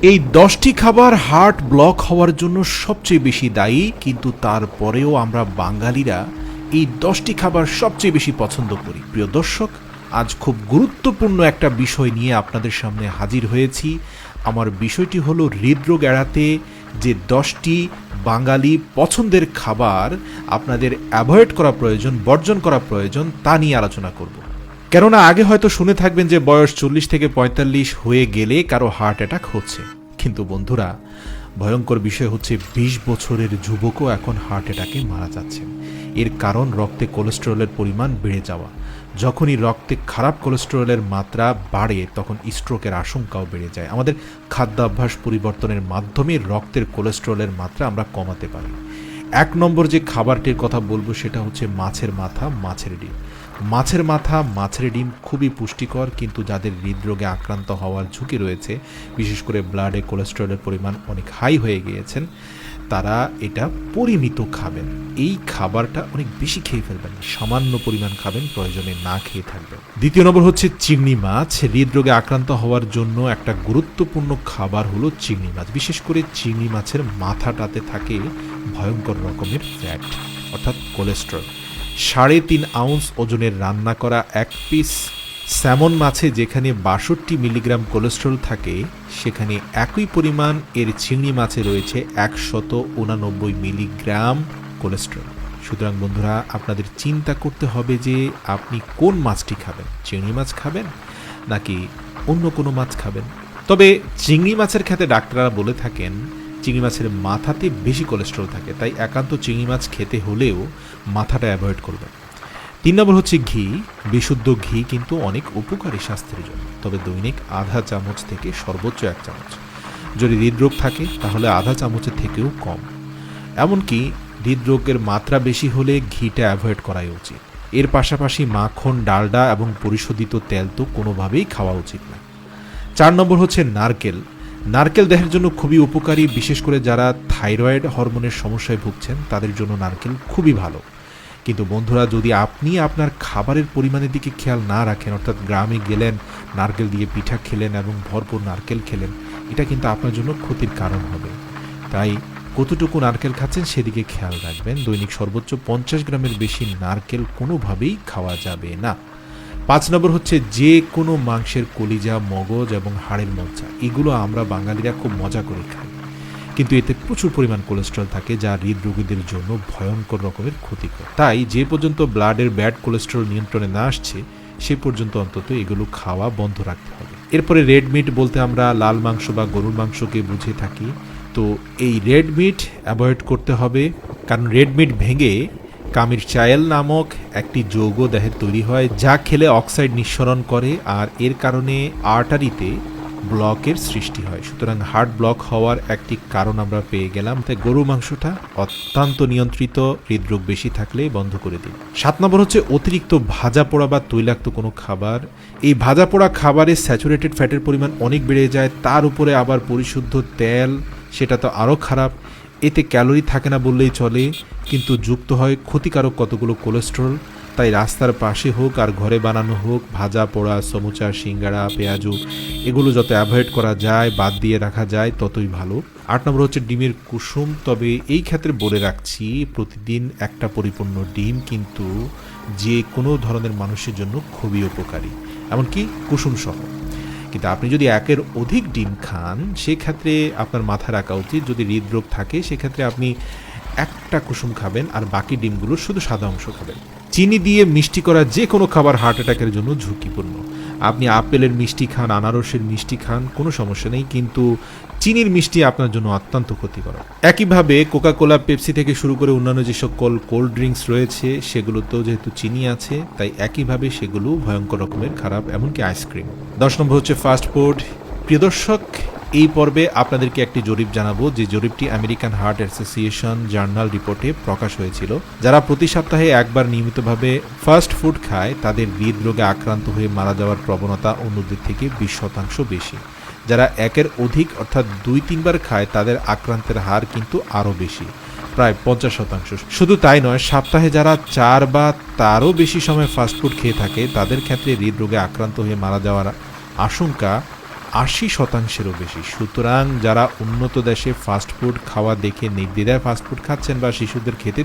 এই 10টি খাবার হার্ট ব্লক হওয়ার জন্য সবচেয়ে বেশি দায়ী, কিন্তু তারপরেও আমরা বাঙালিরা এই 10টি খাবার সবচেয়ে বেশি পছন্দ করি। প্রিয় দর্শক, আজ খুব গুরুত্বপূর্ণ একটা বিষয় নিয়ে আপনাদের সামনে হাজির হয়েছি। আমার বিষয়টি হলো হৃদরোগ এড়াতে যে 10টি বাঙালি পছন্দের খাবার আপনাদের অ্যাভয়েড করা প্রয়োজন, বর্জন করা প্রয়োজন, তা নিয়ে আলোচনা করব। কেননা আগে হয়তো শুনে থাকবেন যে বয়স 40 থেকে 45 হয়ে গেলে কারো হার্ট অ্যাটাক হচ্ছে, কিন্তু বন্ধুরা ভয়ঙ্কর বিষয় হচ্ছে 20 বছরের যুবকও এখন হার্ট অ্যাটাকে মারা যাচ্ছেন। এর কারণ রক্তে কোলেস্টেরলের পরিমাণ বেড়ে যাওয়া। যখনই রক্তে খারাপ কোলেস্টেরলের মাত্রা বাড়ে তখন স্ট্রোকের আশঙ্কাও বেড়ে যায়। আমাদের খাদ্যাভ্যাস পরিবর্তনের মাধ্যমে রক্তের কোলেস্টেরলের মাত্রা আমরা কমাতে পারি। 1 নম্বর যে খাবারটির কথা বলবো সেটা হচ্ছে মাছের মাথা, মাছের ডিম। মাছের মাথা, মাছের ডিম খুবই পুষ্টিকর, কিন্তু যাদের হৃদরোগে আক্রান্ত হওয়ার ঝুঁকি রয়েছে, বিশেষ করে ব্লাডে কোলেস্টেরলের পরিমাণ অনেক হাই হয়ে গিয়েছেন, তারা এটা পরিমিত খাবেন। এই খাবারটা অনেক বেশি খেয়ে ফেলবেন, সামান্য পরিমাণ খাবেন, প্রয়োজনে না খেয়ে থাকবেন। 2 নম্বর হচ্ছে চিংড়ি মাছ। হৃদরোগে আক্রান্ত হওয়ার জন্য একটা গুরুত্বপূর্ণ খাবার হলো চিংড়ি মাছ। বিশেষ করে চিংড়ি মাছের মাথাটাতে থাকে ভয়ঙ্কর রকমের ফ্যাট, অর্থাৎ কোলেস্টেরল। 3.5 আউন্স ওজনের রান্না করা 1 পিস স্যামন মাছে যেখানে 62 মিলিগ্রাম কোলেস্টেরল থাকে, সেখানে একই পরিমাণ এর চিংড়ি মাছে রয়েছে 189 মিলিগ্রাম কোলেস্টেরল। সুতরাং বন্ধুরা, আপনাদের চিন্তা করতে হবে যে আপনি কোন মাছটি খাবেন, চিংড়ি মাছ খাবেন নাকি অন্য কোনো মাছ খাবেন। তবে চিংড়ি মাছের ক্ষেত্রে ডাক্তাররা বলে থাকেন চিংড়ি মাছের মাথাতে বেশি কোলেস্টেরল থাকে, তাই একান্ত চিংড়ি মাছ খেতে হলেও মাথাটা অ্যাভয়েড করবেন। 3 নম্বর হচ্ছে ঘি। বিশুদ্ধ ঘি কিন্তু অনেক উপকারী স্বাস্থ্যের জন্য, তবে দৈনিক আধা চামচ থেকে সর্বোচ্চ 1 চামচ। যদি হৃদরোগ থাকে তাহলে আধা চামচের থেকেও কম। এমনকি হৃদরোগের মাত্রা বেশি হলে ঘিটা অ্যাভয়েড করাই উচিত। এর পাশাপাশি মাখন, ডালডা এবং পরিশোধিত তেল তো কোনোভাবেই খাওয়া উচিত না। 4 নম্বর হচ্ছে নারকেল। নারকেল দেহের জন্য খুবই উপকারী, বিশেষ করে যারা থাইরয়েড হরমোনের সমস্যায় ভুগছেন তাদের জন্য নারকেল খুবই ভালো। কিন্তু বন্ধুরা, যদি আপনি আপনার খাবারের পরিমাণের দিকে খেয়াল না রাখেন, অর্থাৎ গ্রামে গেলেন, নারকেল দিয়ে পিঠা খেলেন এবং ভরপুর নারকেল খেলেন, এটা কিন্তু আপনার জন্য ক্ষতির কারণ হবে। তাই কতটুকু নারকেল খাচ্ছেন সেদিকে খেয়াল রাখবেন। দৈনিক সর্বোচ্চ 50 গ্রামের বেশি নারকেল কোনোভাবেই খাওয়া যাবে না। 5 নম্বর হচ্ছে যে কোনো মাংসের কলিজা, মগজ এবং হাড়ের মজ্জা। এগুলো আমরা বাঙালিরা খুব মজা করে খাই, কিন্তু এতে প্রচুর পরিমাণ কোলেস্টেরল থাকে যা হৃদরোগীদের জন্য ভয়ঙ্কর রকমের ক্ষতিকর। তাই যে পর্যন্ত ব্লাডের ব্যাড কোলেস্টেরল নিয়ন্ত্রণে না আসছে সে পর্যন্ত অন্তত এগুলো খাওয়া বন্ধ রাখতে হবে। এরপরে রেড মিট বলতে আমরা লাল মাংস বা গরুর মাংসকে বুঝে থাকি। তো এই রেড মিট অ্যাভয়েড করতে হবে, কারণ রেড মিট ভেঙে কামিরচায়েল নামক একটি যৌগ দেহে তৈরি হয়, যা খেলে অক্সাইড নিঃসরণ করে, আর এর কারণে আর্টারিতে ব্লকের সৃষ্টি হয়। সুতরাং হার্ট ব্লক হওয়ার একটি কারণ আমরা পেয়ে গেলাম। তাই গরু মাংসটা অত্যন্ত নিয়ন্ত্রিত, হৃদরোগ বেশি থাকলে বন্ধ করে দিন। 7 নম্বর হচ্ছে অতিরিক্ত ভাজা পোড়া বা তৈলাক্ত কোনো খাবার। এই ভাজা পোড়া খাবারে স্যাচুরেটেড ফ্যাটের পরিমাণ অনেক বেড়ে যায়, তার উপরে আবার পরিশুদ্ধ তেল, সেটা তো আরও খারাপ। এতে ক্যালোরি থাকে না বললেই চলে, কিন্তু যুক্ত হয় ক্ষতিকারক কতগুলো কোলেস্টেরল। তাই রাস্তার পাশে হোক আর ঘরে বানানো হোক, ভাজা পোড়া, সমুচা, সিঙ্গাড়া, পেঁয়াজু, এগুলো যত অ্যাভয়েড করা যায়, বাদ দিয়ে রাখা যায়, ততই ভালো। 8 নম্বর হচ্ছে ডিমের কুসুম। তবে এই ক্ষেত্রে বলে রাখছি, প্রতিদিন একটা পরিপূর্ণ ডিম কিন্তু যে কোনো ধরনের মানুষের জন্য খুবই উপকারী, এমনকি কুসুম সহ। কিন্তু আপনি যদি 1-এর অধিক ডিম খান, সেক্ষেত্রে আপনার মাথায় রাখা উচিত যদি হৃদরোগ থাকে সেক্ষেত্রে আপনি একটা কুসুম খাবেন আর বাকি ডিমগুলোর শুধু সাদা অংশ খাবেন। চিনি দিয়ে মিষ্টি করা যে কোনো খাবার হার্ট অ্যাটাকের জন্য ঝুঁকিপূর্ণ। আপনি আপেলের মিষ্টি খান, আনারসের মিষ্টি খান, কোনো সমস্যা নেই, কিন্তু চিনির মিষ্টি আপনার জন্য অত্যন্ত ক্ষতিকর। একইভাবে কোকাকোলা, পেপসি থেকে শুরু করে অন্যান্য যে সকল কোল্ড ড্রিঙ্কস রয়েছে সেগুলোতেও যেহেতু চিনি আছে, তাই একইভাবে সেগুলো ভয়ঙ্কর রকমের খারাপ, এমনকি আইসক্রিম। 10 নম্বর হচ্ছে ফাস্ট ফুড। প্রিয় দর্শক, এই পর্বে আপনাদেরকে একটি জরিপ জানাবো, যে জরিপটি আমেরিকান হার্ট অ্যাসোসিয়েশন জার্নাল রিপোর্টে প্রকাশ হয়েছিল। যারা প্রতি সপ্তাহে একবার নিয়মিতভাবে ফাস্ট ফুড খায় তাদের হৃদরোগে আক্রান্ত হয়ে মারা যাওয়ার প্রবণতা অন্যদের থেকে 20% বেশি। যারা 1-এর অধিক অর্থাৎ 2-3 বার খায় তাদের আক্রান্তের হার কিন্তু আরও বেশি, প্রায় 50%। শুধু তাই নয়, সপ্তাহে যারা 4 বা তারও বেশি সময় ফাস্টফুড খেয়ে থাকে তাদের ক্ষেত্রে হৃদরোগে আক্রান্ত হয়ে মারা যাওয়ার আশঙ্কা 80%-এরও বেশি। সুতরাং যারা উন্নত দেশে ফাস্টফুড খাওয়া দেখে নির্দ্বিধায় ফাস্টফুড খাচ্ছেন বা শিশুদের খেতে